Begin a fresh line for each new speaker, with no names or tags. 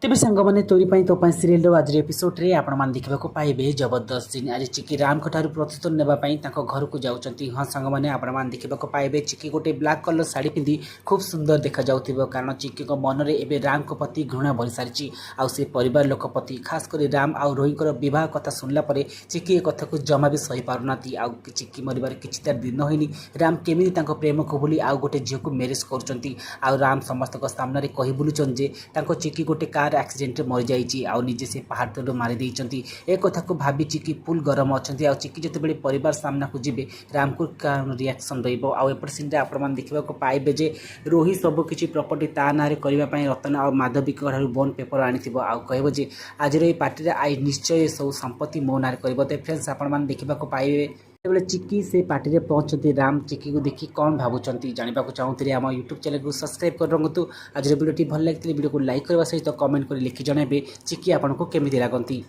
तेज सांगने तोरी तो सीरियल आज एपिसोड रे आपण मान देखा पाइबे जबरदस्त दिन आज चिकी राम ठार प्रस्तुत नापी घर को जाऊँच। हाँ सांग मैंने आपण मान देखा पाइबे चिकी गोटे ब्लाक कलर शाढ़ी पिंधि खूब सुंदर देखा जाऊ कारण चिकी मन में एवं राम को प्रति घृणा बढ़ी सारी से परिवार लोक प्रति खास कर राम आउ रोहींकर बह कथा शुणला चिकी ए कथा को जमा भी सही पारना चिकी मरबार किसी तार दिन होनी राम केमी प्रेम को भूली आउ गोटे झील को मेरेज कर राम समस्त सामने कही बुलून जे चिकी गोटे कार एक्सीडेंट मरी जाइए आउ निजे से पहाड़ तलू मारी एक कथा को भावी चिकी फुल गरम अच्छा चिकी जिते परिवार सामना को जी राम को रिएक्शन रपट सीन आप देखा पाइबे जे रोही सबकि प्रॉपर्टी ता ना करने रतन आ माधवी ठार बॉन्ड पेपर आनी कह जे आज ये पार्टी आई निश्चय सब संपत्ति मो ना कर फ्रेंड्स आप देखा पाइबे बेले चिकी से पार्टी में पहुंचते राम चिकी को देखी कौन भावुं जानवा चाहते आम यूट्यूब चैनल को सब्सक्राइब कर रखु। आज वीडियो भल लगी वीडियो को लाइक करने सहित कमेंट कर लिखि जन चिकी आपको केमी लगती।